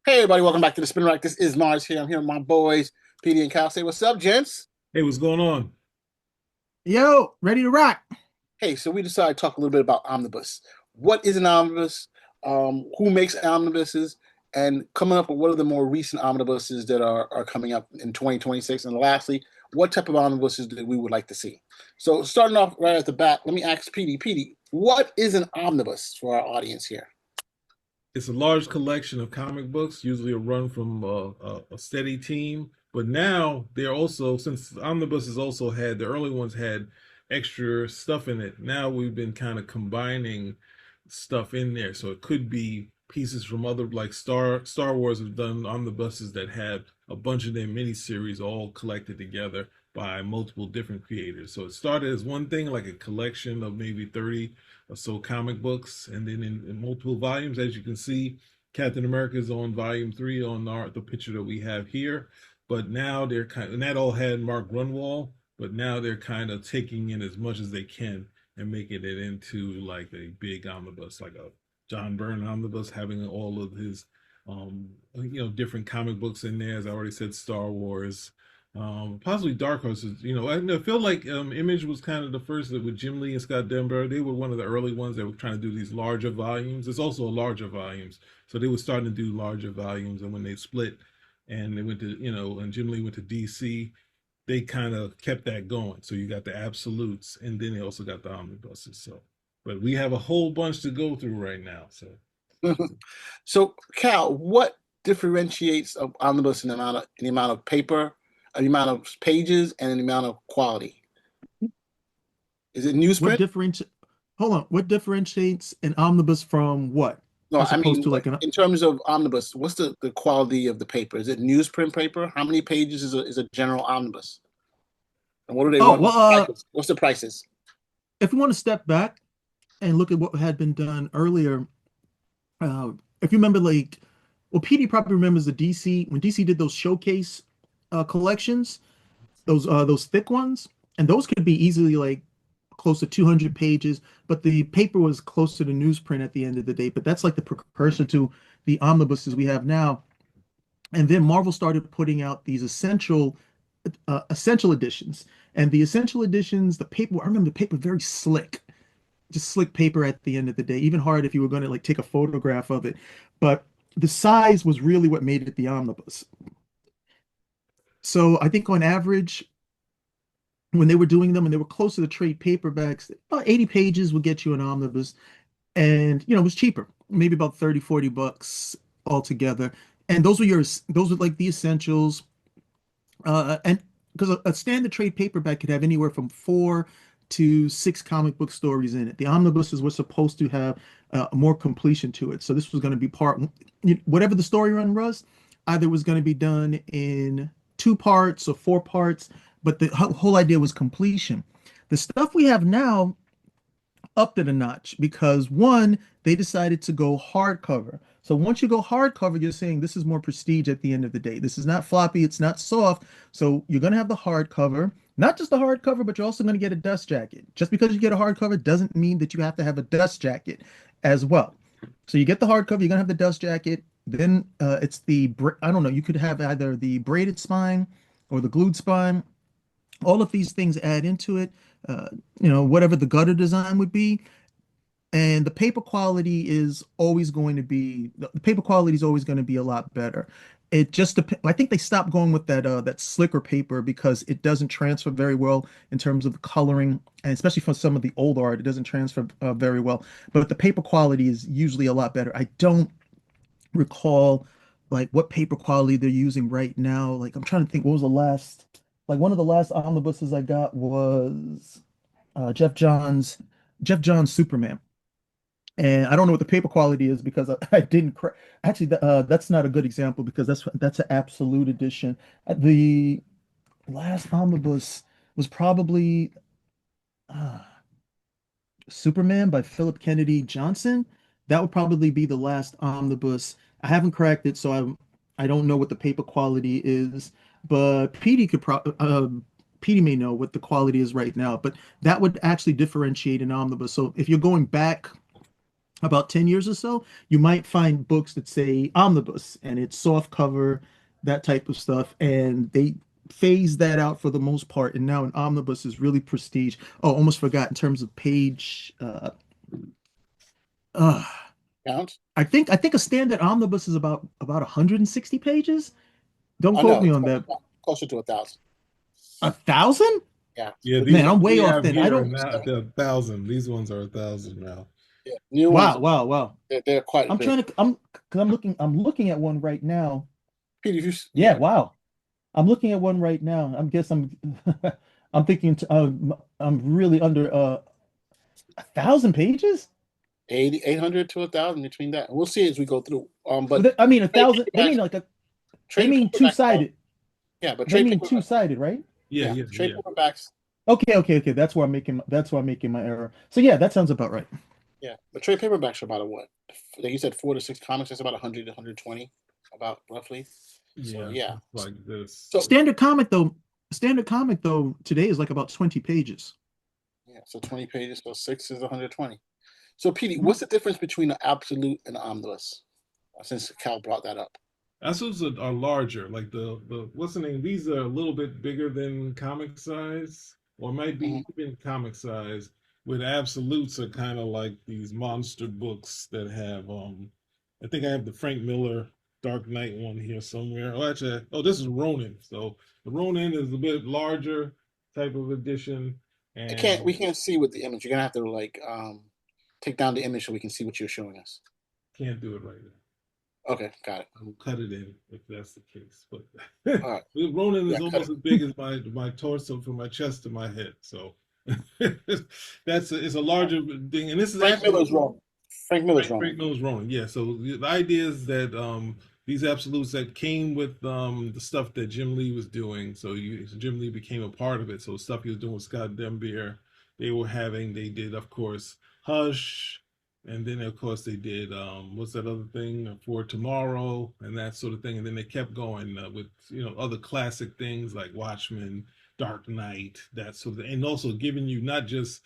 Hey everybody, welcome back to the Spin Rack. This is Mars here. I'm here with my boys, PD and Cal. Say what's up, gents. Hey, what's going on? Yo, ready to rock. Hey, so we decided to talk a little bit about omnibus. What is an omnibus? Who makes omnibuses? And coming up with what are the more recent omnibuses that are coming up in 2026? And lastly, what type of omnibuses that we would like to see? So starting off right at the bat, let me ask PD. PD, what is an omnibus for our audience here? It's a large collection of comic books, usually a run from a steady team. But now they're also, since omnibuses also had, the early ones had extra stuff in it. Now we've been kind of combining stuff in there. So it could be pieces from other, like Star Wars have done omnibuses that have a bunch of their miniseries all collected together by multiple different creators. So it started as one thing, like a collection of maybe 30 or so comic books, and then in multiple volumes. As you can see, Captain America is on volume 3 on the picture that we have here. But now they're and that all had Mark Grunwald, but now they're kind of taking in as much as they can and making it into like a big omnibus, like a John Byrne omnibus, having all of his different comic books in there. As I already said, Star Wars, possibly Dark Horses. I feel like Image was kind of the first that with Jim Lee and Scott Denver. They were one of the early ones that were trying to do these larger volumes. There's also larger volumes, so they were starting to do larger volumes. And when they split, and they went to and Jim Lee went to DC, they kind of kept that going. So you got the absolutes, and then they also got the omnibuses. So, but we have a whole bunch to go through right now. So So, Cal, what differentiates an omnibus in the amount of paper, the amount of pages, and the amount of quality? Is it What newsprint? differentiate? Hold on. What differentiates an omnibus from what? No, As I opposed mean, to like an. in terms of omnibus, what's the quality of the paper? Is it newsprint paper? How many pages is a general omnibus? And what do they Oh run? well. What's the prices? If we want to step back and look at what had been done earlier, uh, if you remember, like, well, PD probably remembers the DC when DC did those showcase collections, those thick ones, and those could be easily like close to 200 pages, but the paper was closer to newsprint at the end of the day. But that's like the precursor to the omnibuses we have now. And then Marvel started putting out these essential editions. And the essential editions, the paper, I remember the paper very slick, just slick paper at the end of the day, even hard if you were going to like take a photograph of it. But the size was really what made it the omnibus. So I think on average, when they were doing them and they were close to the trade paperbacks, about 80 pages would get you an omnibus. And, it was cheaper, maybe about 30, 40 bucks altogether. And those were like the essentials. And because a standard trade paperback could have anywhere from 4 to 6 comic book stories in it. The omnibuses were supposed to have more completion to it. So this was going to be whatever the story run was, either was going to be done in 2 parts or 4 parts, but the whole idea was completion. The stuff we have now upped it a notch because one, they decided to go hardcover. So once you go hardcover, you're saying this is more prestige at the end of the day. This is not floppy, it's not soft. So you're going to have the hardcover, not just the hardcover, but you're also going to get a dust jacket. Just because you get a hardcover doesn't mean that you have to have a dust jacket as well. So you get the hardcover, you're going to have the dust jacket. Then it's I don't know, you could have either the braided spine or the glued spine. All of these things add into it, whatever the gutter design would be. And the paper quality is always going to be the paper quality is always going to be a lot better. It just depends. I think they stopped going with that slicker paper because it doesn't transfer very well in terms of the coloring, and especially for some of the old art, it doesn't transfer very well. But the paper quality is usually a lot better. I don't recall like what paper quality they're using right now. Like I'm trying to think, what was the last, like one of the last omnibuses I got was Jeff Johns Superman. And I don't know what the paper quality is because I didn't actually that's not a good example because that's an absolute edition. The last omnibus was probably uh, Superman by Philip Kennedy Johnson. That would probably be the last omnibus. I haven't cracked it, so I don't know what the paper quality is, but PD may know what the quality is right now. But that would actually differentiate an omnibus. So if you're going back about 10 years or so, you might find books that say omnibus and it's soft cover, that type of stuff. And they phase that out for the most part. And now an omnibus is really prestige. Oh, almost forgot in terms of page. Uh, Count? I think a standard omnibus is about 160 pages. Don't Oh quote no, me it's on that. closer to 1,000. 1,000? Yeah, Yeah, with these Man, new I'm ones we way off have then. I here are don't. not they're 1,000. These ones are 1,000 now. yeah, new ones. Wow, wow, wow. They're quite I'm big. trying to. Because I'm looking at one right now. Pete, if you Yeah, yeah, wow. I'm looking at one right now. I guess I'm I'm thinking I'm really under 1,000 pages. 800 to 1,000 between that. We'll see as we go through. But I mean a trade thousand. They paperbacks, mean like a. They trade mean paperbacks are two-sided. yeah, but They trade mean paperbacks, two-sided, right? Yeah, yeah, yeah, trade yeah. paperbacks, Okay, okay, okay. That's why I'm making my error. So yeah, that sounds about right. yeah, but trade paperbacks are about a what? Like you said, 4 to 6 comics. That's about 100 to 120, about roughly. So Yeah, yeah, it's like this. so Standard comic though today is like about 20 pages. yeah, so 20 pages, so six is 120. So Petey, Mhm. what's the difference between an absolute and an omnibus? Since Cal brought that up. Assets are larger. Like the what's the name? These are a little bit bigger than comic size, or might Mhm. be even comic size. With absolutes are kind of like these monster books that have I think I have the Frank Miller Dark Knight one here somewhere. Oh, actually, oh, this is Ronin. So the Ronin is a bit larger type of edition, We and can't see with the image. You're gonna have to like take down the image so we can see what you're showing us. can't do it right now. Okay, got it. I will cut it in if that's the case. But All right. Ronin Yeah, is cut it. almost as big as my torso from my chest to my head. So it's a larger thing, and this is Frank actually Miller's wrong. Frank Miller's Frank wrong. Miller's Ronin. Yeah. So the idea is that these absolutes that came with the stuff that Jim Lee was doing. So Jim Lee became a part of it. So stuff he was doing with Scott Dembier, they did of course Hush, and then of course they did what's that other thing for tomorrow and that sort of thing, and then they kept going with other classic things like Watchmen, Dark Knight, that sort of thing, and also giving you not just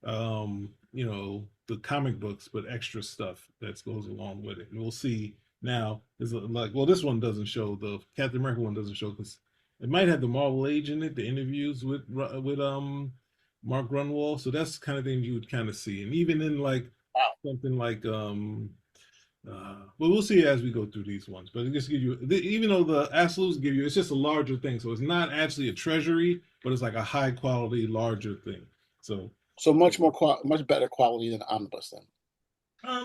the comic books, but extra stuff that goes along with it. And we'll see now. Is like, well, this one doesn't show, the Captain America one doesn't show because it might have the Marvel Age in it, the interviews with Mark Grunwald. So that's the kind of thing you would kind of see, and even in like Wow. something like but we'll see as we go through these ones. But it just gives you, even though the absolutes give you, it's just a larger thing. So it's not actually a treasury, but it's like a high quality, larger thing. So So much better quality than omnibus then.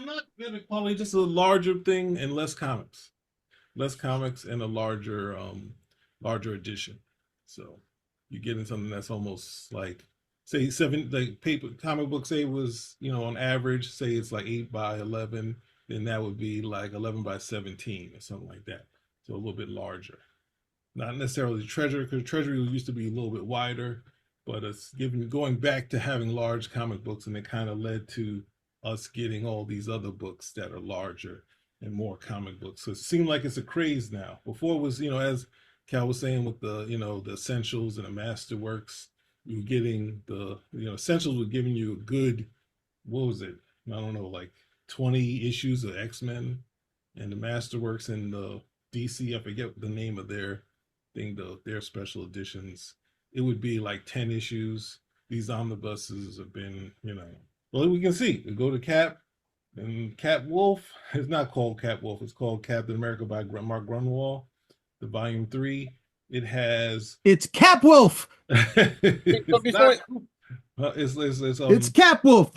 not better quality, just a larger thing and less comics and a larger edition. So you get in something that's almost like say seven, like paper comic book, say it was on average, say it's like 8 by 11, then that would be like 11 by 17 or something like that. So a little bit larger, not necessarily treasure, because treasury used to be a little bit wider, but it's giving going back to having large comic books, and it kind of led to us getting all these other books that are larger and more comic books. So it seemed like it's a craze now. Before it was, as Cal was saying, with the essentials and the masterworks, you were getting essentials were giving you a good, what was it? I don't know, like 20 issues of X-Men, and the masterworks and the DC, I forget the name of their thing, their special editions. It would be like 10 issues. These omnibuses have been, well, we can see. We go to Cap, and Cap Wolf is not called Cap Wolf. It's called Captain America by Mark Grunwald, the volume 3. It has. It's Capwolf. But It's before not. It's It's Capwolf.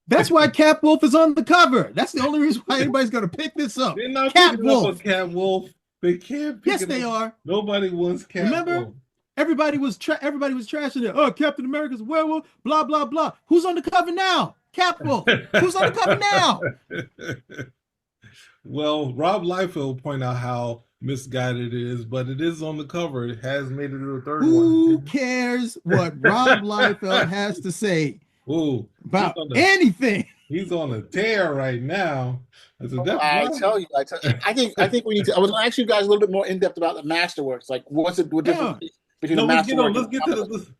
That's why Capwolf is on the cover. That's the only reason why anybody's gonna pick this up. they're not picking up a Capwolf. Cat Wolf. They can't pick Yes, it they up. are. Nobody wants Cat Remember? Wolf. Everybody was trashing it. Oh, Captain America's a werewolf. Blah blah blah. Who's on the cover now? Capwolf. Who's on the cover now? Well, Rob Liefeld will point out how misguided it is, but it is on the cover. It has made it to the third Who one. cares what Rob Liefeld has to say Ooh, he's about on the anything? he's on a tear right now. I said, that's I right. tell you, I think we need to. I was going to ask you guys a little bit more in depth about the masterworks. Like, what difference Yeah. between the No, let's get on. masterwork and Let's get to omnibus? the.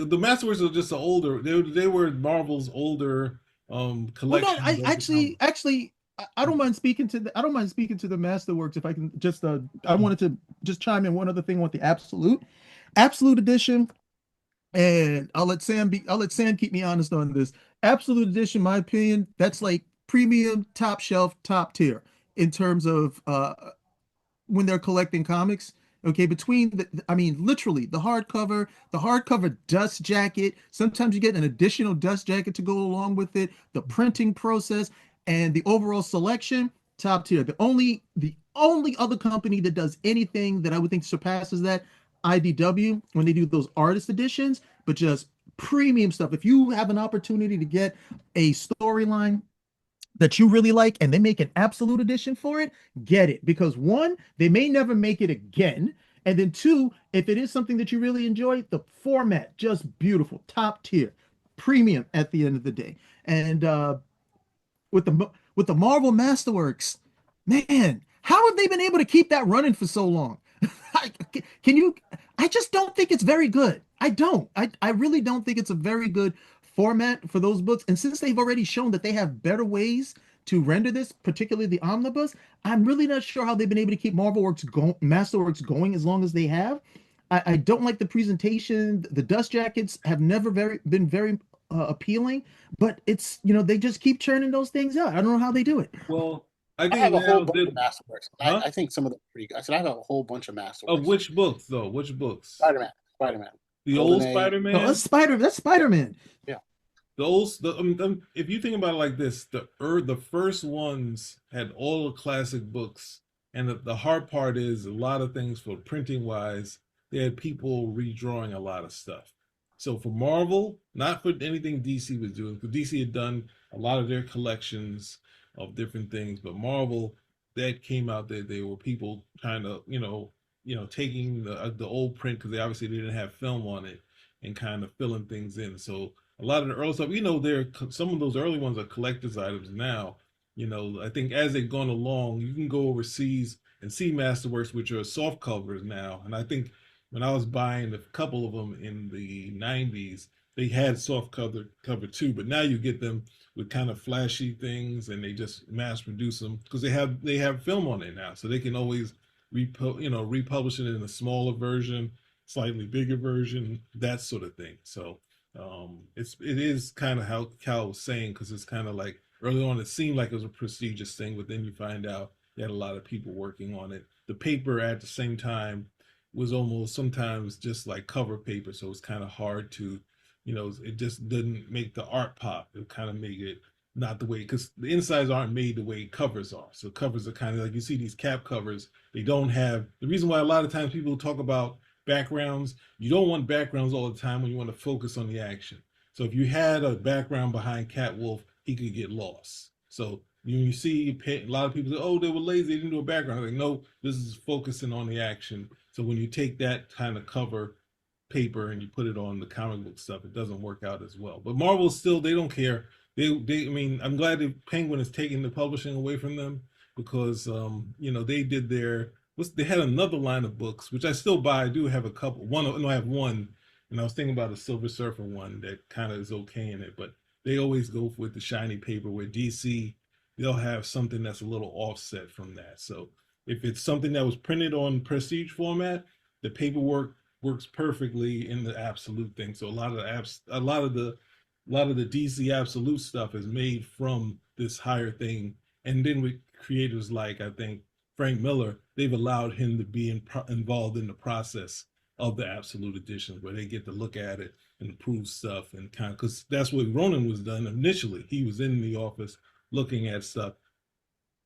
The Masterworks are just older. They were Marvel's older Well, no, collections I of the actually, comics. actually, I don't mind speaking to I don't mind speaking to the Masterworks if I can just I wanted to just chime in one other thing with the Absolute Edition, and I'll let Sam keep me honest on this. Absolute Edition, my opinion, that's like premium, top shelf, top tier in terms of when they're collecting comics. Okay, between I mean, literally the hardcover dust jacket. Sometimes you get an additional dust jacket to go along with it. The printing process and the overall selection, top tier. The only other company that does anything that I would think surpasses that, IDW, when they do those artist editions, but just premium stuff. If you have an opportunity to get a storyline that you really like and they make an absolute edition for it, get it. Because one, they may never make it again. And then two, if it is something that you really enjoy, the format just beautiful, top tier, premium at the end of the day. And with the Marvel Masterworks, man, how have they been able to keep that running for so long? Can you? I just don't think it's very good. I don't. I really don't think it's a very good format for those books. And since they've already shown that they have better ways to render this, particularly the omnibus, I'm really not sure how they've been able to keep Masterworks going as long as they have. I don't like the presentation. The dust jackets have never been very appealing, but it's they just keep churning those things out. I don't know how they do it. Well, I I think have a whole now bunch of that, Masterworks. huh? I think some of them are pretty good. I said I have a whole bunch of Of Masterworks. which books though? Which books? Spider-Man, Spider-Man, The Golden old Age. Oh, Spider-Man? That's Yeah, Spider-Man. yeah. If you think about it like this, the first ones had all the classic books, and the hard part is a lot of things for printing wise. They had people redrawing a lot of stuff. So for Marvel, not for anything DC was doing, because DC had done a lot of their collections of different things, but Marvel that came out that they were people trying to taking the old print because they obviously didn't have film on it and kind of filling things in. So a lot of the early stuff, there some of those early ones are collector's items now. I think as they've gone along, you can go overseas and see Masterworks, which are soft covers now. And I think when I was buying a couple of them in the '90s, they had soft cover too. But now you get them with kind of flashy things, and they just mass produce them because they have film on it now, so they can always republish it in a smaller version, slightly bigger version, that sort of thing. So it is kind of how Cal was saying, because it's kind of like early on it seemed like it was a prestigious thing, but then you find out you had a lot of people working on it. The paper at the same time was almost sometimes just like cover paper, so it's kind of hard to, it just didn't make the art pop. It kind of made it not the way, because the insides aren't made the way covers are. So covers are kind of like you see these cap covers. They don't have the reason why a lot of times people talk about backgrounds. You don't want backgrounds all the time when you want to focus on the action. So if you had a background behind Catwolf, he could get lost. So you see a lot of people say, "Oh, they were lazy, they didn't do a background." Like, no, this is focusing on the action. So when you take that kind of cover paper and you put it on the comic book stuff, it doesn't work out as well. But Marvel still, they don't care. I mean, I'm glad that Penguin is taking the publishing away from them, because they did they had another line of books which I still buy. I do have a couple. One, no, I have one, and I was thinking about a Silver Surfer one that kind of is okay in it, but they always go with the shiny paper. Where DC, they'll have something that's a little offset from that. So if it's something that was printed on prestige format, the paperwork works perfectly in the absolute thing. So a lot of the DC absolute stuff is made from this higher thing, and then with creators like, I think, Frank Miller, they've allowed him to be involved in the process of the absolute editions, where they get to look at it and approve stuff, and kind of, because that's what Ronan was done initially. He was in the office looking at stuff,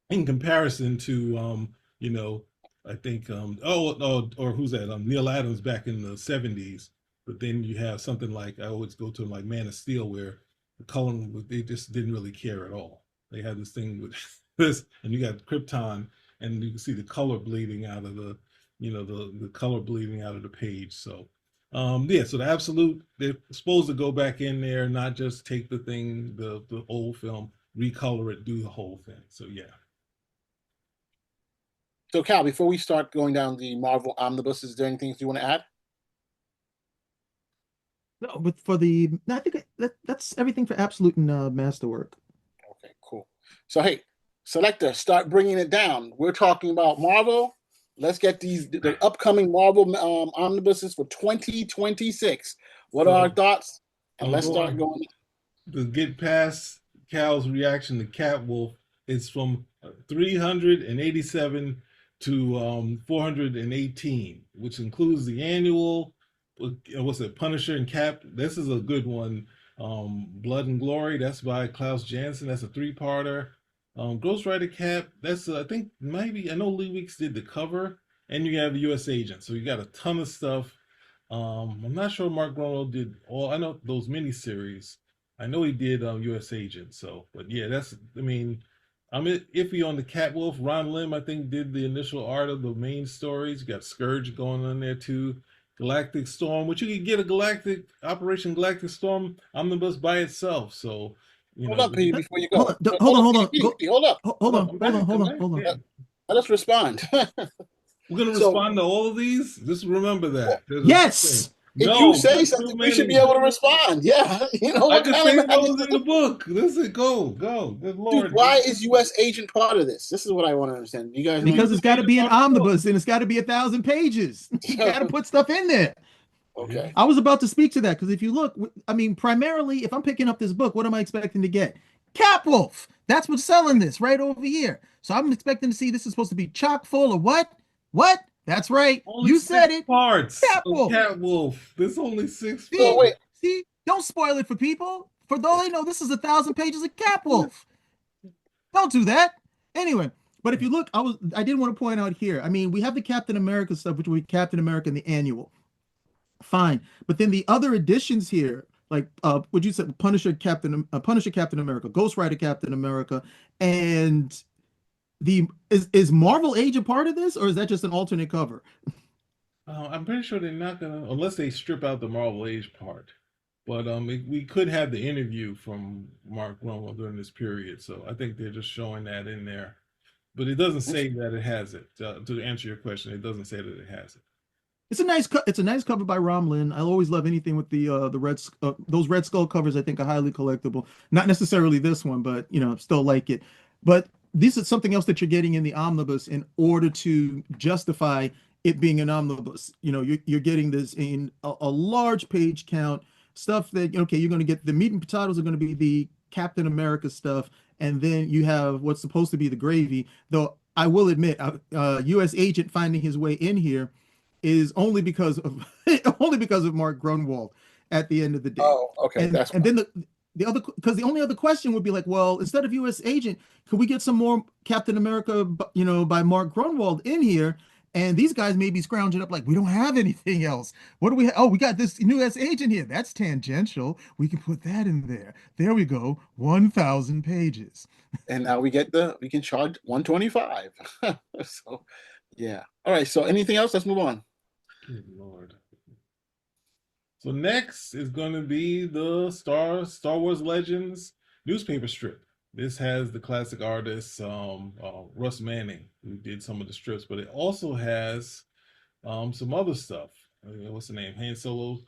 in comparison to you know I think or who's that, Neil Adams back in the '70s. But then you have something like, I always go to like Man of Steel, where the coloring they just didn't really care at all. They had this thing with this, and you got Krypton, and you can see the color bleeding out of the color bleeding out of the page. So yeah, so the absolute, they're supposed to go back in there, not just take the thing, the old film, recolor it, do the whole thing. So yeah. So, Cal, before we start going down the Marvel omnibus, is there anything you want to add? No, but for the, no, I think that's everything for Absolute and Masterwork. Okay, cool. So hey, selector, start bringing it down. We're talking about Marvel. Let's get the upcoming Marvel omnibuses for 2026. What are our So thoughts? And I'm let's start going going. to get past Cal's reaction to Catwolf. It's from 387 to 418, which includes the annual. What's it? Punisher and Cap. This is a good one. Blood and Glory. That's by Klaus Janson. That's a three-parter. Ghost Rider Cap. That's I think maybe I know Lee Weeks did the cover, and you have the U.S. Agent. So you got a ton of stuff. I'm not sure Mark Grunwald did all. I know those miniseries. I know he did U.S. Agent. So, but yeah, that's. I mean, I'm iffy on the Catwolf. Ron Lim, I think, did the initial art of the main stories. You got Scourge going on there too. Galactic Storm, which you could get a Galactic Operation Galactic Storm omnibus by itself. So, you Hold know, up, P, before you Hold go. on, hold on, hold on. P, Go, hold up. hold Hold up. on, I'm hold on, back. hold I'm on, back. hold on. Yeah. Let us respond. We're gonna So, respond to all of these. Just remember that. There's a thing. Yes, if you No, say not too something, we should be many. able to respond. Yeah. I What just kind of stated what madness was is in the book. Listen, go. Good Dude, lord, why dude. is U.S. Agent part of this? This is what I want to understand. You guys know Because because the it's got to major be an part of the book. omnibus and it's got to be 1,000 pages. You got to anything? put stuff in there. Yeah. Okay. I was about to speak to that because if you look, I mean, primarily, if I'm picking up this book, what am I expecting to get? Capwolf. That's what's selling this right over here. So I'm expecting to see this is supposed to be chock full of what? What? That's right. Only You said six it. parts of Catwolf. Catwolf. There's only six So See, parts. wait, see, don't spoil it for people. For all they know, this is 1,000 pages of Catwolf. Don't do that. Anyway, but if you look, I did want to point out here. I mean, we have the Captain America stuff, which will be Captain America in the annual. Fine. But then the other editions here, like would you say Punisher Captain America, Ghost Rider Captain America, and the is Marvel Age a part of this, or is that just an alternate cover? I'm pretty sure they're not gonna, unless they strip out the Marvel Age part. But we could have the interview from Mark Rummel during this period, so I think they're just showing that in there. But it doesn't say that it has it. To answer your question, it doesn't say that it has it. It's a nice cover by Romlin. I always love anything with the those Red Skull covers. I think are highly collectible. Not necessarily this one, but still like it. But this is something else that you're getting in the omnibus in order to justify it being an omnibus. You're getting this in a large page count stuff that okay, you're going to get the meat and potatoes are going to be the Captain America stuff, and then you have what's supposed to be the gravy. Though I will admit, U.S. agent finding his way in here is only because of only because of Mark Grunwald at the end of the day. oh, okay, And that's and why. then the other because the only other question would be like, well, instead of U.S. Agent, could we get some more Captain America, by Mark Grunwald in here? And these guys may be scrounging up like, we don't have anything else. What do we have? Oh, we got this new U.S. agent here. That's tangential. We can put that in there. There we go. 1,000 pages. And now we can charge 125. So yeah. All right. So anything else? Let's move on. Good lord. So next is going to be the Star Wars Legends newspaper strip. This has the classic artist Russ Manning who did some of the strips, but it also has some other stuff. What's the name? Han Solo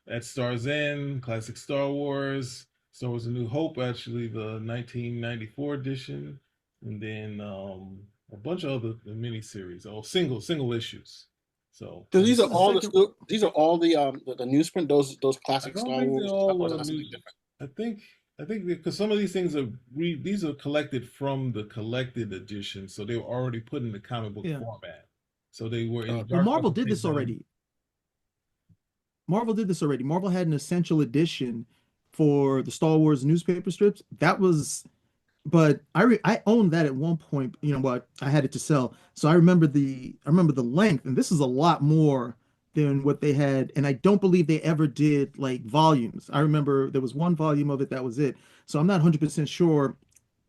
at Star's End, classic Star Wars: A New Hope, actually the 1994 edition, and then a bunch of other miniseries, single issues. So So This is the second. these are all the newsprint, those I classic don't Star think they're Wars stuff, or is all that something news. different? I think because some of these things are these are collected from the collected edition, so they were already put in the comic book Yeah. format. So they were in Well, dark Marvel market did this takedown. already. Marvel did this already. Marvel had an essential edition for the Star Wars newspaper strips. That was, but I owned that at one point. You know what? I had it to sell, so I remember the length, and this is a lot more than what they had. And I don't believe they ever did like volumes. I remember there was one volume of it that was it. So I'm not 100% sure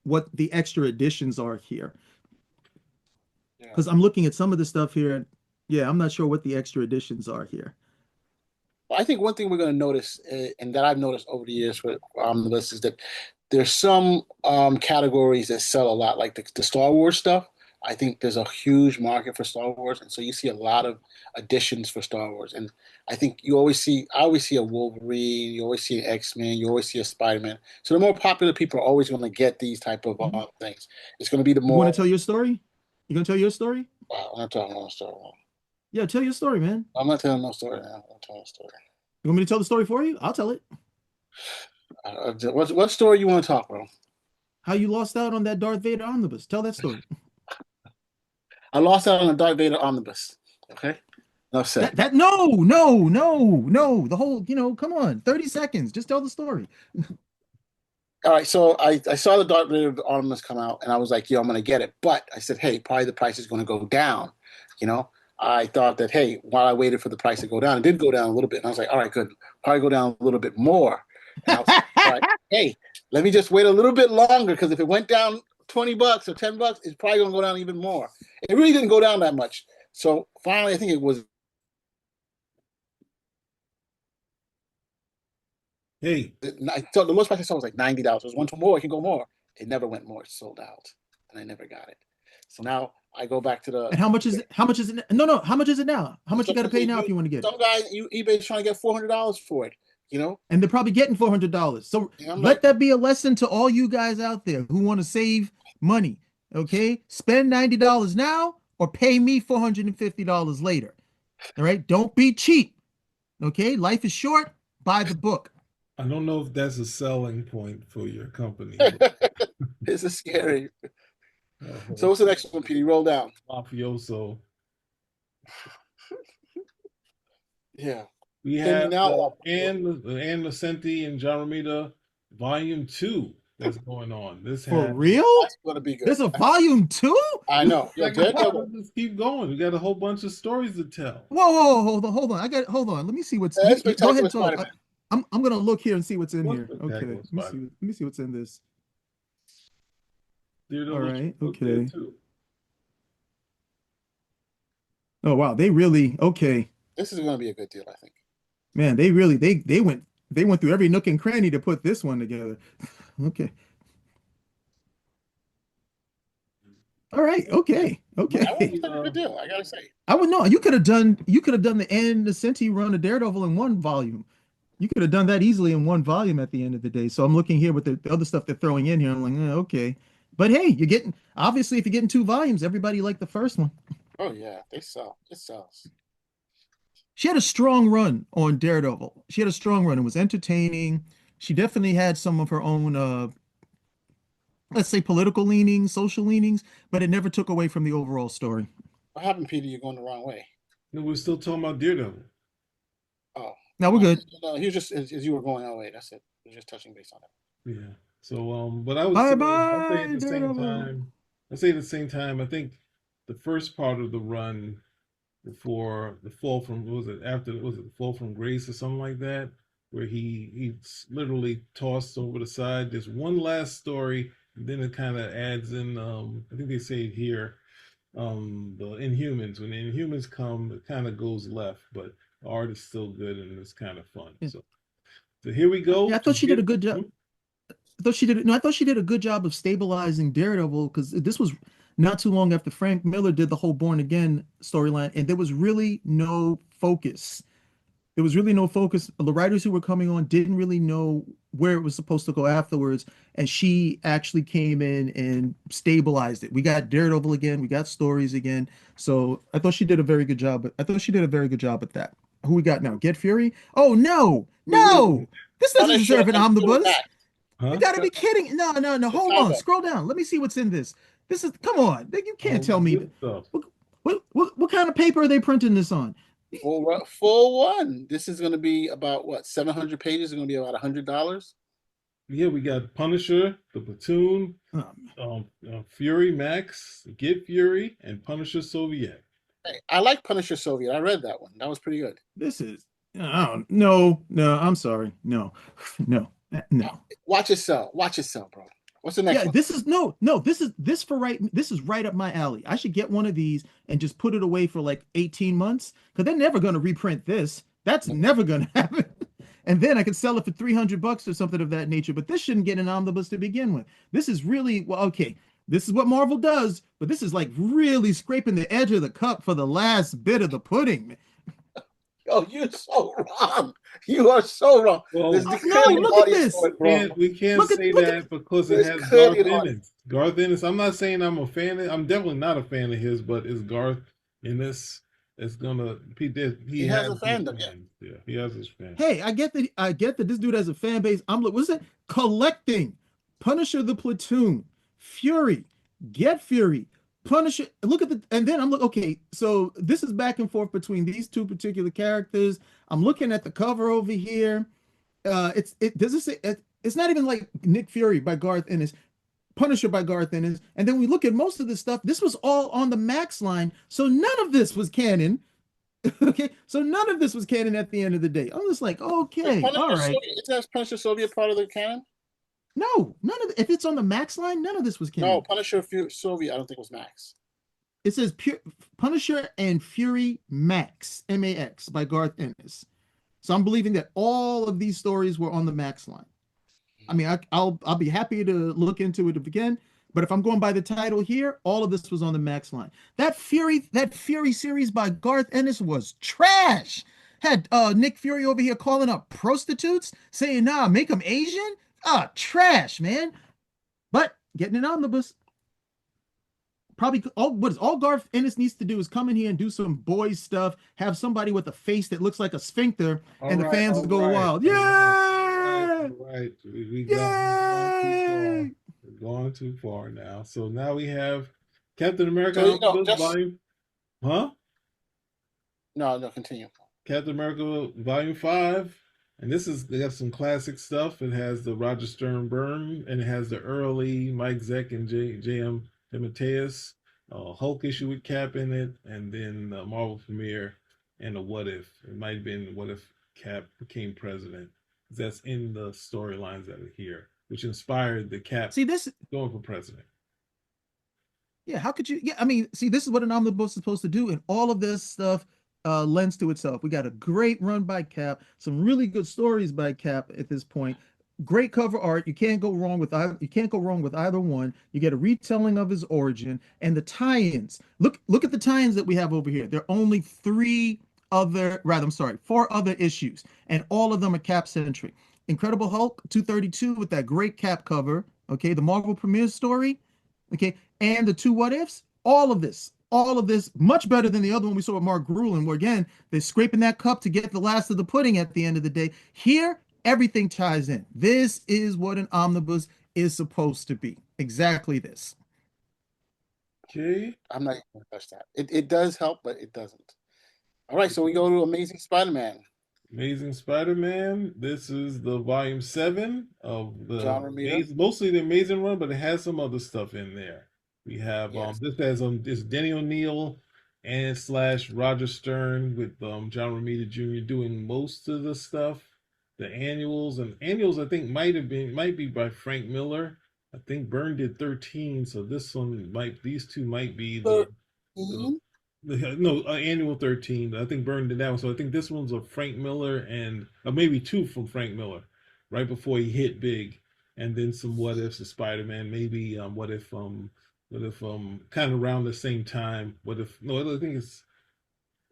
what the extra editions are here Yeah. because I'm looking at some of the stuff here. Yeah, I'm not sure what the extra editions are here. I think one thing we're going to notice, and that I've noticed over the years with Omnibus, is that there's some categories that sell a lot, like the Star Wars stuff. I think there's a huge market for Star Wars, and so you see a lot of additions for Star Wars. And I think I always see a Wolverine, you always see an X-Men, you always see a Spider-Man. So the more popular people are always going to get these type of Mhm. things. It's going to be the You want to more. tell your story? You gonna tell your story? I'm not telling no story. Yeah, tell your story, man. I'm not telling no story now. I'm not telling a story. You want me to tell the story for you? I'll tell it. What story you want to talk about? How you lost out on that Darth Vader omnibus. Tell that story. I lost out on a Darth Vader omnibus. Okay, enough said. No. The whole, come on, 30 seconds. Just tell the story. All right, so I saw the Darth Vader omnibus come out, and I was like, "Yo, I'm gonna get it." But I said, "Hey, probably the price is gonna go down." You know, I thought that, hey, while I waited for the price to go down, it did go down a little bit, and I was like, "All right, good, probably go down a little bit more." And I was like, "Hey, let me just wait a little bit longer because if it went down $20 or $10, it's probably gonna go down even more." It really didn't go down that much. So finally, I think it was. Hey, I thought the lowest price I saw was like $90. It was one to more, it can go more. It never went more. It sold out, and I never got it. So now I go back to the And how much is it? No, how much is it now? How much you got to pay now if you want to get it? some guy eBay's trying to get $400 for it. You know, And they're probably getting $400. So and I'm let like, that be a lesson to all you guys out there who want to save money. Okay. Spend $90 now or pay me $450 later. All right. Don't be cheap. Okay. Life is short. Buy the book. I don't know if that's a selling point for your company, but this is scary. a So whole what's the next one, Petey? Roll down. mafioso. Yeah, We Send me have now. Anne Nocenti and Jaramita Volume 2 that's going on. This For has real? That's gonna be good. There's a volume two? I know. Yo, second part Daredevil. of this keep going. We got a whole bunch of stories to tell. Whoa, hold on. Hold on. Let me see what's That's you go ahead Spectacular and talk. Spider-Man. I'm gonna look here and see what's in What's here. Okay. Spectacular Spider? Let me see what's in this. All Daredevil right. book there Okay. too. Oh wow, they really okay. This is gonna be a good deal, I think. Man, they went through every nook and cranny to put this one together. Okay. All right. Okay. Must That Okay. was be a good deal, I gotta say. I would know. You could have done the end the Senti run of Daredevil in one volume. You could have done that easily in one volume at the end of the day. So I'm looking here with the other stuff they're throwing in here. I'm like, okay. But hey, you're getting obviously if you're getting two volumes, everybody liked the first one. Oh yeah, they sell. It sells. She had a strong run on Daredevil. She had a strong run. It was entertaining. She definitely had some of her own let's say political leanings, social leanings, but it never took away from the overall story. What happened, Peter? You're going the wrong way. no, we're still talking about Daredevil. Oh, Now we're good. no, he was just as you were going that way. That's it. He was just touching base on it. Yeah. So but I would Bye say at bye, the same Daredevil. time, I say at the same time, I think the first part of the run before the fall from what was it after was it the fall from grace or something like that, where he's literally tossed over the side. There's one last story, and then it kind of adds in. I think they say it here. The Inhumans. When the Inhumans come, it kind of goes left, but the art is still good and it's kind of fun. Yeah. So here we go Yeah, I to thought she did a get. good job. I thought she did. No, I thought she did a good job of stabilizing Daredevil because this was not too long after Frank Miller did the whole Born Again storyline, and there was really no focus. There was really no focus. The writers who were coming on didn't really know where it was supposed to go afterwards, and she actually came in and stabilized it. We got Daredevil again. We got stories again. So I thought she did a very good job. I thought she did a very good job at that. Who we got now? Get Fury? Oh no, Wait, wait, no! This doesn't Punisher deserve an and Fury omnibus. Max. You Huh? got to be kidding! No. The Hold on. comic. Scroll down. Let me see what's in this. This is come on. You can't All the tell me good that. stuff. What kind of paper are they printing this on? Full one. This is going to be about what 700 pages. It's going to be about $100. Yeah, we got Punisher, the Platoon, Fury Max, Get Fury, and Punisher Soviet. Hey, I like Punisher Soviet. I read that one. That was pretty good. This is I don't no, I'm sorry. No. No. No. Watch it sell. Watch it sell, bro. What's the next Yeah, one? this is this is right up my alley. I should get one of these and just put it away for like 18 months because they're never gonna reprint this. That's never gonna happen. And then I could sell it for $300 or something of that nature. But this shouldn't get an omnibus to begin with. This is really well, okay. This is what Marvel does, but this is like really scraping the edge of the cup for the last bit of the pudding. Oh, you're so wrong. You are so wrong. There's Well, No, clearly an look at audience this. for it, bro. we can't say Look at that because it There's has clearly Garth an audience. Ennis. Garth Ennis. I'm not saying I'm a fan of. I'm definitely not a fan of his, but is Garth Ennis? It's gonna. He He has has a his fandom, yeah. fans. Yeah, he has his fans. Hey, I get that this dude has a fan base. I'm like, what's it? Collecting. Punisher the Platoon, Fury, Get Fury, Punisher. Look at the and then I'm like, okay, so this is back and forth between these two particular characters. I'm looking at the cover over here. It does it say it's not even like Nick Fury by Garth Ennis, Punisher by Garth Ennis, and then we look at most of this stuff. This was all on the Max line, so none of this was canon. Okay, so none of this was canon at the end of the day. I'm just like, Wait, okay, all Punisher right. Soviet, it says Punisher Soviet part of the canon? No, none of if it's on the Max line, none of this was No, canon. Soviet, I don't think was Max. It says Punisher and Fury Max, Max by Garth Ennis. So I'm believing that all of these stories were on the Max line. I mean, I'll be happy to look into it again, but if I'm going by the title here, all of this was on the Max line. That Fury series by Garth Ennis was trash. Had Nick Fury over here calling up prostitutes, saying, "Nah, make them Asian." Ah, trash, man. But getting an omnibus, probably all Garth Ennis needs to do is come in here and do some boys stuff, have somebody with a face that looks like a sphincter, and the fans All go right, wild. all right, all right, Yay! all right. We've gone too far. Yay! We've gone too far now. So now we have Captain America So, Omnibus just Volume, huh? no, continue. Captain America Volume 5. And this is, they got some classic stuff. It has the Roger Stern burn, and it has the early Mike Zeck and J.M. DeMatteis Hulk issue with Cap in it, and then the Marvel premiere and a What If. It might have been What If Cap became president. That's in the storylines that are here, which inspired the Cap See this going for president. Yeah, how could you? Yeah, I mean, see, this is what an omnibus is supposed to do, and all of this stuff lends to itself. We got a great run by Cap, some really good stories by Cap at this point. Great cover art. You can't go wrong with either. You can't go wrong with either one. You get a retelling of his origin and the tie-ins. Look at the tie-ins that we have over here. There are only four other issues, and all of them are Cap centric. Incredible Hulk 232 with that great Cap cover. Okay, the Marvel premiere story. Okay, and the two what ifs, all of this, much better than the other one we saw with Mark Grulin, where again, they're scraping that cup to get the last of the pudding at the end of the day. Here, everything ties in. This is what an omnibus is supposed to be. Exactly this. Okay. I'm not going to touch that. It does help, but it doesn't. All right, so we go to Amazing Spider-Man. Amazing Spider-Man. This is the volume 7 of John the Romita. mostly the Amazing run, but it has some other stuff in there. We have Yes. this has this Denny O'Neil and slash Roger Stern with John Romita Jr. doing most of the stuff. The annuals I think might be by Frank Miller. I think Byrne did 13, so these two might be the 13? no, annual 13. I think Byrne did that one. So I think this one's a Frank Miller and maybe two from Frank Miller, right before he hit big, and then some what ifs of Spider-Man. Maybe what if kind of around the same time. What if no? I think it's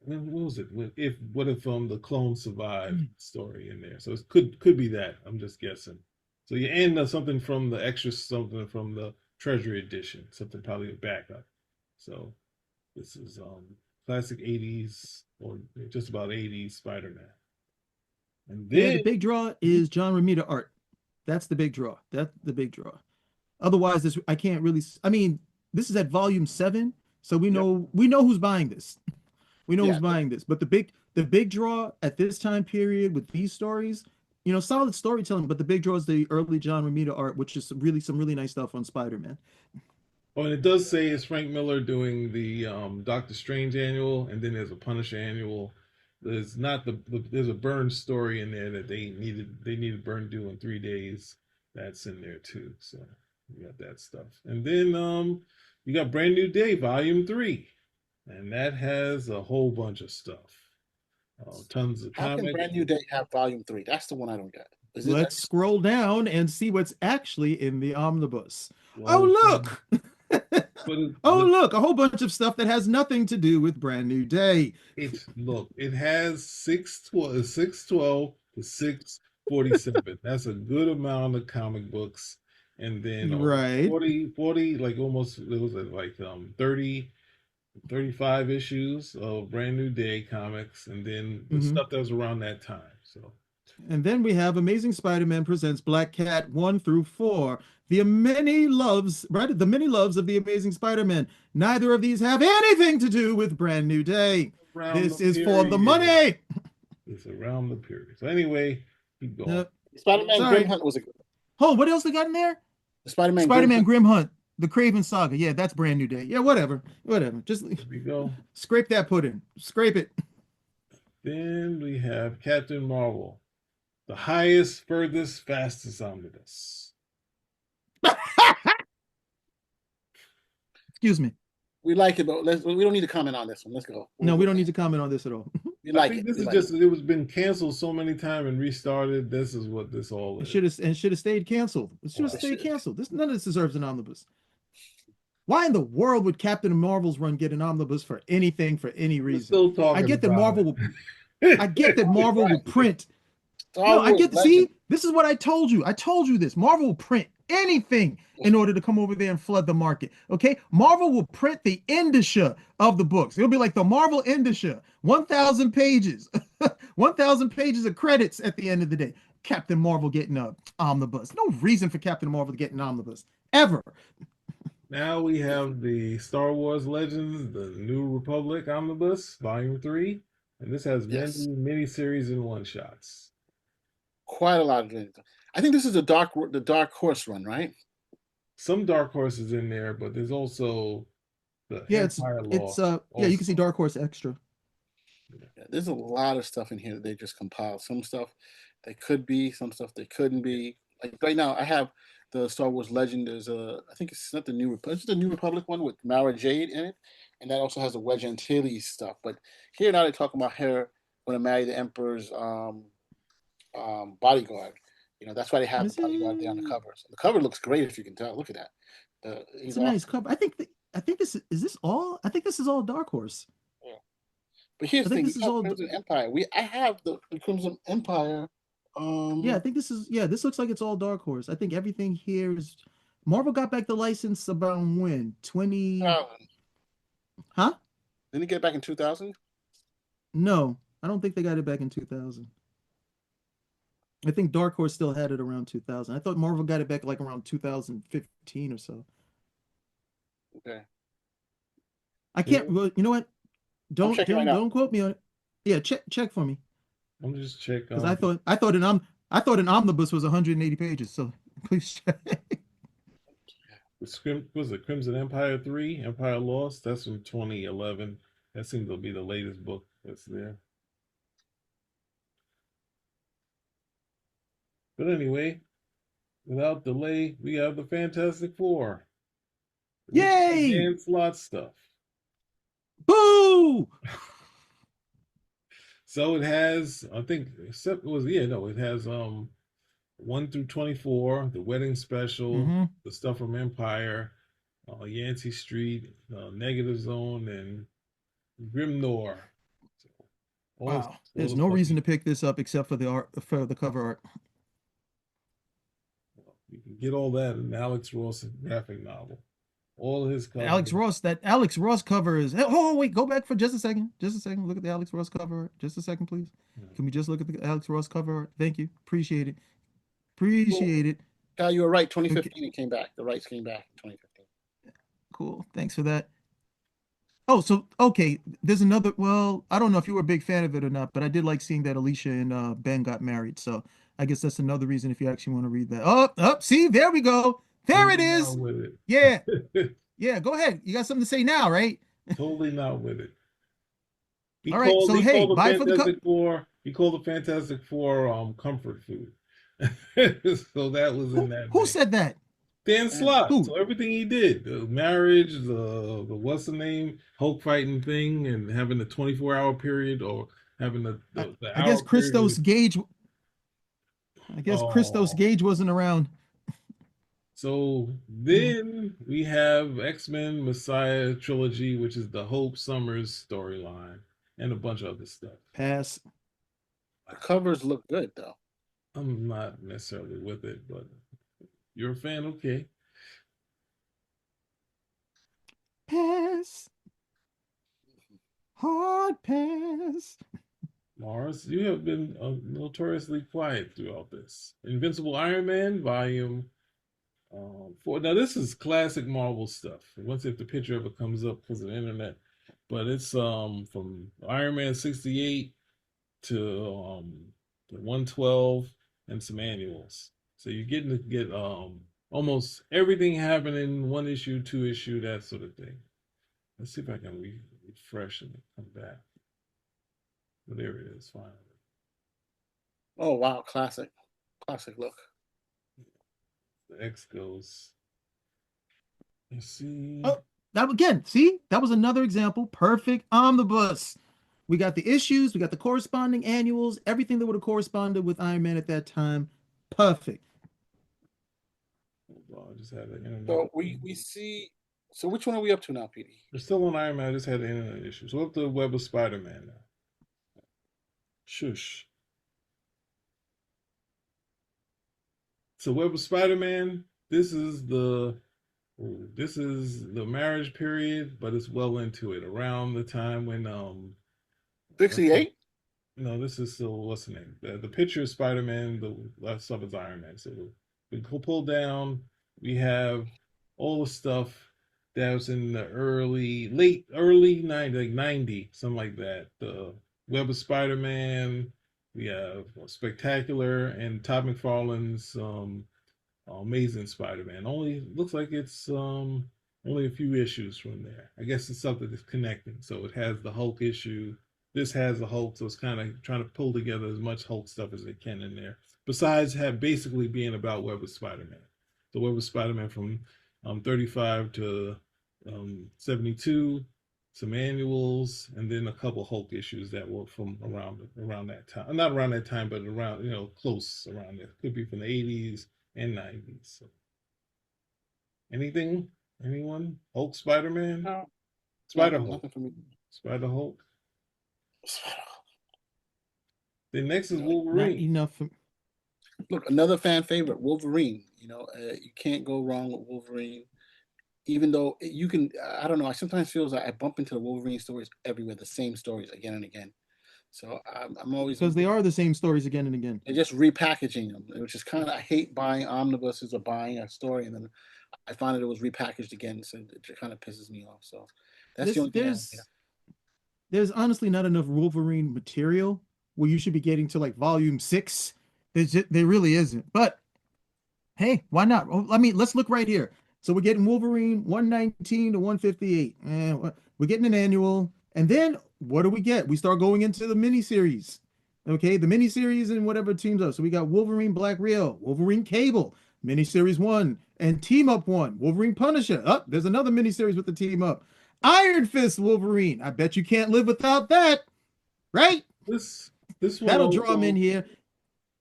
what was it? What if the clone survived story in there? So it could be that. I'm just guessing. So you end something from the extra, something from the Treasury edition, something probably a backup. So this is classic 80s or just about 80s Spider-Man. And Yeah, the then big draw is John Romita art. That's the big draw. That's the big draw. Otherwise, this I can't really. I mean, this is at volume 7, so yep. we know who's buying this. We know Yeah. who's buying this. But the big draw at this time period with these stories, solid storytelling. But the big draw is the early John Romita art, which is really some really nice stuff on Spider-Man. Oh, and it does say it's Frank Miller doing the Doctor Strange annual, and then there's a Punisher annual. There's not there's a Byrne story in there that they needed Byrne to do in 3 days. That's in there too. So you got that stuff. And then you got Brand New Day, Volume 3. And that has a whole bunch of stuff. Tons of How can comics. Brand New Day have Volume 3? That's the one I don't get. Is it Let's scroll down and see what's actually in the omnibus. Oh, Long time, look! But Oh, look, a whole bunch of stuff that has nothing to do with Brand New Day. it has 612 to 647. That's a good amount of comic books. And then over Right. 40, like almost it was like 30, 35 issues of Brand New Day comics, and then the Hmm. stuff that was around that time. So And then we have Amazing Spider-Man presents Black Cat 1 through 4. The many loves, right? The many loves of the Amazing Spider-Man. Neither of these have anything to do with Brand New Day. around the This is for the period. money. It's around the period. So anyway, keep going. Uh, Spider-Man Grim sorry. Hunt was a Oh, what else they got in there? Spider-Man Grim Spider-Man Hunt. Grim Hunt, the Craven Saga. Yeah, that's Brand New Day. Yeah, whatever. Whatever. Just There we go. scrape that pudding. Scrape it. Then we have Captain Marvel, the highest, furthest, fastest omnibus. Excuse me. We like it, but we don't need to comment on this one. Let's go. No, we don't need to comment on this at all. We I like think it. this We is like just it was been canceled so many times and restarted. This is what this all It is. should have stayed canceled. It should have Wow. stayed canceled. This none of this deserves an omnibus. Why in the world would Captain Marvel's run get an omnibus for anything for any We're reason? still I talking get that about Marvel will I get that it. Marvel will Right. print. Star No, I Wars get to Legend. see. This is what I told you. I told you this. Marvel will print anything in order to come over there and flood the market. Okay? Marvel will print the indicia of the books. It'll be like the Marvel indicia, 1,000 pages, 1,000 pages of credits at the end of the day. Captain Marvel getting a omnibus. No reason for Captain Marvel to get an omnibus ever. Now we have the Star Wars Legends, the New Republic Omnibus, Volume 3. And this has many Yes. miniseries and one shots. Quite a lot of it. I think this is the Dark Horse run, right? Some dark horses in there, but there's also the Yeah, Empire it's Lost yeah, you can see also. Dark Horse Extra. Yeah, there's a lot of stuff in here that they just compiled. Some stuff they could be, some stuff they couldn't be. Like right now, I have the Star Wars Legend. There's I think it's not the it's the New Republic one with Mara Jade in it, and that also has the Wedge Antilles stuff. But here now they're talking about her going to marry the Emperor's bodyguard. That's why they have the Is bodyguard there on the it? cover. So the cover looks great if you can tell. Look at that. It's He's a off. nice cover. I think this is this all. I think this is all Dark Horse. Yeah. But here's I the think thing: we this is have all. Crimson Empire. I have the Crimson Empire. Yeah, I Um, think this is. Yeah, this looks like it's all Dark Horse. I think everything here is. Marvel got back the license about when 20. 2000. Huh? Didn't he get back in 2000? No, I don't think they got it back in 2000. I think Dark Horse still had it around 2000. I thought Marvel got it back like around 2015 or so. Okay. I Yeah, can't. Well, you know what? I'm checking right now. Don't quote me on it. Yeah, check for me I'm just check because I thought an omnibus was 180 pages. So please check. was it Crimson Empire 3, Empire Lost? That's from 2011. That seems to be the latest book that's there. But anyway, without delay, we have the Fantastic Four. Yay! Dan Slott stuff. Boo! So it has, I think, except it was yeah, no, it has 1 through 24, the wedding special, Mm-hmm. the stuff from Empire, Yancey Street, Negative Zone, and Grim Noir. So Wow. all There's the no stuff reason to pick this up except for the art for the cover art. you can get all that in Alex Ross graphic novel. All his covers. That Alex Ross cover is. Oh, wait, go back for just a second. Just a second. Look at the Alex Ross cover art. Just a second, please. Can we just look at the Alex Ross cover art? Thank you. Appreciate it. Well, Appreciate it. Kyle, you were right. Okay, 2015, it came back. The rights came back in 2015. cool. Thanks for that. Oh, so okay. There's another. Well, I don't know if you were a big fan of it or not, but I did like seeing that Alicia and Ben got married. So I guess that's another reason if you actually want to read that. See, there we go. There it Totally not is. with Yeah, it. yeah. Go ahead. You got something to say now, right? Totally not with it. All right. So He hey, called the bye for the cup. Fantastic Four. He called the Fantastic Four comfort food. So that was in that Who vein. said that? Dan And Slott. Who? So everything he did, the marriage, the what's the name, Hulk fighting thing, and having the 24-hour period, or having I, the I guess hour period with Christos Gage. I guess Christos oh Gage wasn't around. So Mm, then we have X-Men Messiah trilogy, which is the Hope Summers storyline, and a bunch of other stuff. pass. The covers look good though. I'm not necessarily with it, but you're a fan, okay. Pass. Hard pass. Mars, you have been notoriously quiet throughout this. Invincible Iron Man, volume 4. Now, this is classic Marvel stuff. Once if the picture ever comes up because of the internet, but it's from Iron Man 68 to 112 and some annuals. So you're getting to get almost everything happening in one issue, two issue, that sort of thing. Let's see if I can refresh and come back. Well, there it is, finally. Oh wow, classic, classic look. The X goes. Let's see. Oh, that again. See, that was another example. Perfect omnibus. We got the issues, we got the corresponding annuals, everything that would have corresponded with Iron Man at that time. Perfect. Hold on, I just had the internet. So we see. So which one are we up to now, PD? We're still on Iron Man. I just had the internet issues. We're up to the Web of Spider-Man now. Shush. So Web of Spider-Man. This is the marriage period, but it's well into it. Around the time when 68. no, this is still what's the name? The picture of Spider-Man. The last stuff is Iron Man. So we pull down. We have all the stuff that was in the early 90, like 90, something like that. The Web of Spider-Man. We have Spectacular and Todd McFarlane's Amazing Spider-Man. Only looks like it's only a few issues from there. I guess it's something that's connecting. So it has the Hulk issue. This has the Hulk, so it's kind of trying to pull together as much Hulk stuff as they can in there. Besides have basically being about Web of Spider-Man. The Web of Spider-Man from 35 to 72, some annuals, and then a couple Hulk issues that were from around that time. Not around that time, but around close around there. Could be from the 80s and 90s. So anything? Anyone? Hulk, Spider Man, No, Spider no, Hulk, nothing for me. Spider Hulk. Then next is Not Wolverine. enough. Look, another fan favorite, Wolverine. You can't go wrong with Wolverine. Even though you can, I don't know. I sometimes feels like I bump into the Wolverine stories everywhere, the same stories again and again. So I'm always Because they are the same stories again and again. they're just repackaging them, which is kind of I hate buying omnibuses or buying a story and then I find that it was repackaged again, so it kind of pisses me off. So that's the This only thing I. Yeah. there's honestly not enough Wolverine material where you should be getting to like volume 6. There really isn't. But hey, why not? Well, let's look right here. So we're getting Wolverine 119 to 158. And we're getting an annual. And then what do we get? We start going into the miniseries. Okay, the miniseries and whatever teams up. So we got Wolverine Black Rio, Wolverine Cable, miniseries 1, and Team Up 1, Wolverine Punisher. Up, there's another miniseries with the team up. Iron Fist Wolverine. I bet you can't live without that, right? This one That'll draw them in also. here.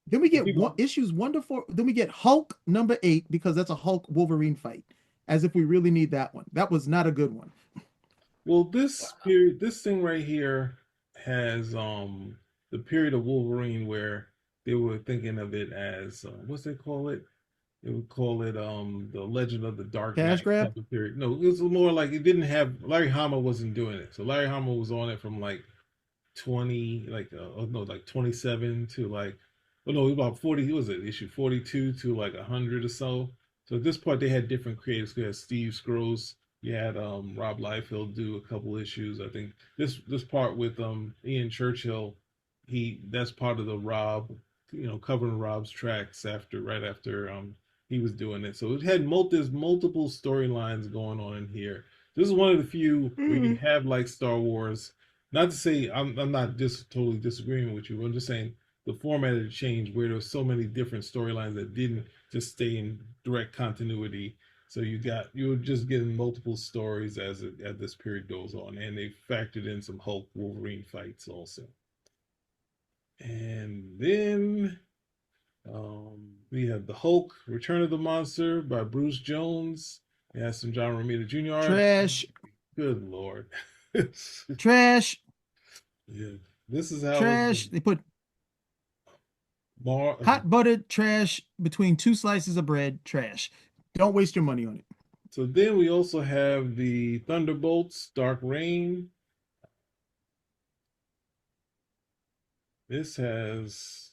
Then we get Keep going. issues 1 to 4. Then we get Hulk number 8 because that's a Hulk Wolverine fight. As if we really need that one. That was not a good one. Well, this thing right here has the period of Wolverine where they were thinking of it as what's they call it? They would call it the Legend of the Dark Cash Knight grab. type of period. No, it was more like it didn't have Larry Hama wasn't doing it. So Larry Hama was on it from like 20 oh no like 27 to like oh no about 40 was it issue 42 to like 100 or so. So at this point they had different creators. We had Steve Scrooge, you had Rob Liefeld do a couple issues. I think this part with Ian Churchill, he that's part of the Rob, covering Rob's tracks after right after he was doing it. So it had there's multiple storylines going on in here. This is one of the few where you Mm. have like Star Wars. Not to say I'm not just totally disagreeing with you. I'm just saying the format had changed where there's so many different storylines that didn't just stay in direct continuity. So you're just getting multiple stories as this period goes on, and they factored in some Hulk Wolverine fights also. And then We have The Hulk, Return of the Monster by Bruce Jones. It has some John Romita Jr. art. Trash, Good Lord. trash, Yeah, this is how it's trash. been. They put Mar- hot buttered trash between two slices of bread. Trash. Don't waste your money on it. so then we also have the Thunderbolts, Dark Reign. This has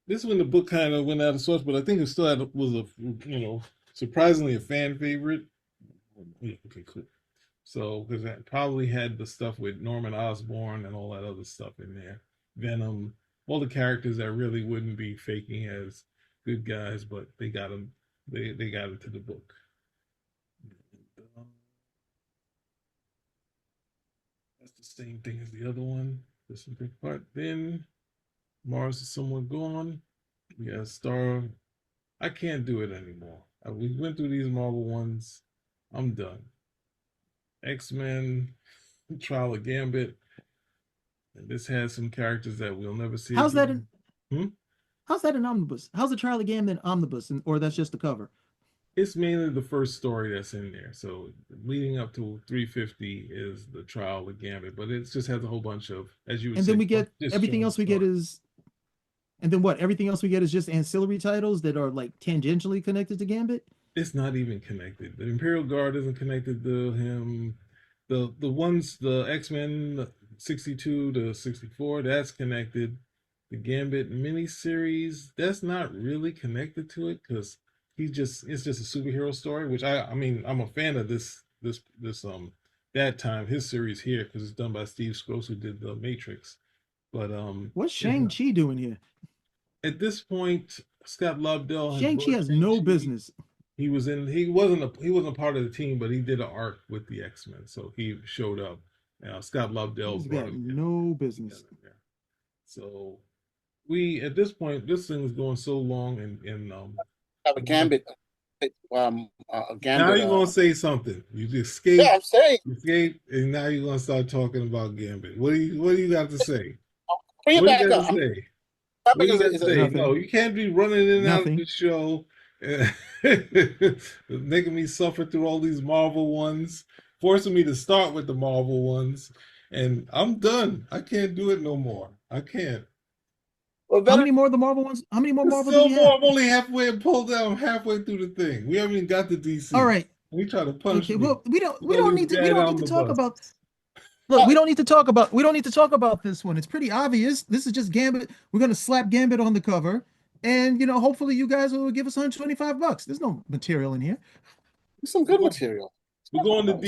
this is when the book kind of went out of sorts, but I think it still was a surprisingly a fan favorite. Yeah, okay, cool. So because that probably had the stuff with Norman Osborn and all that other stuff in there, Venom, all the characters that really wouldn't be faking as good guys, but they got them. They got into the book. That's the same thing as the other one. This is a big part. Then Mars is somewhat gone. We got Star. I can't do it anymore. We went through these Marvel ones. I'm done. X-Men, Trial of Gambit. And this has some characters that we'll never see How's that? again. Hmm? How's that an omnibus? How's the Trial of Gambit omnibus, or that's just the cover? It's mainly the first story that's in there. So leading up to 350 is the Trial of Gambit, but it just has a whole bunch of, as you would And then say, we get everything disjointed else we get stories. is, and then what? Everything else we get is just ancillary titles that are like tangentially connected to Gambit. It's not even connected. The Imperial Guard isn't connected to him. The ones the X-Men 62 to 64, that's connected. The Gambit miniseries, that's not really connected to it because it's just a superhero story, which I mean I'm a fan of this that time his series here because it's done by Steve Skroce who did the Matrix. But What's it's not. Shang-Chi doing here? At this point, Scott Lobdell had Shang-Chi brought has no Shang-Chi. business. He wasn't a part of the team, but he did an arc with the X-Men, so he showed up. Scott Lobdell He's brought got him no business. together. Yeah. So we at this point, this thing is going so long, and Have a gambit, a now gambit. you're gonna say something. You Yeah, I'm saying, escape, and now you're gonna start talking about Gambit. What do you got to say? bring it What do you back got up. to I'm say? What topic do you got to is a say? Nothing. No, you can't be running in and out of Nothing. the show, making me suffer through all these Marvel ones, forcing me to start with the Marvel ones, and I'm done. I can't do it no more. I can't. well, How better. many more of the Marvel ones? How many more There's Marvel do still we more. have? I'm only halfway and pulled down halfway through the thing. We haven't even got to All DC. right. We try to punish Okay. me Well, we with all these bad don't need to talk omnibus. about. Look, we don't need to talk about this one. It's pretty obvious. This is just Gambit. We're gonna slap Gambit on the cover, and hopefully you guys will give us $125. There's no material in here. Some We're good going, material. we're going to DC.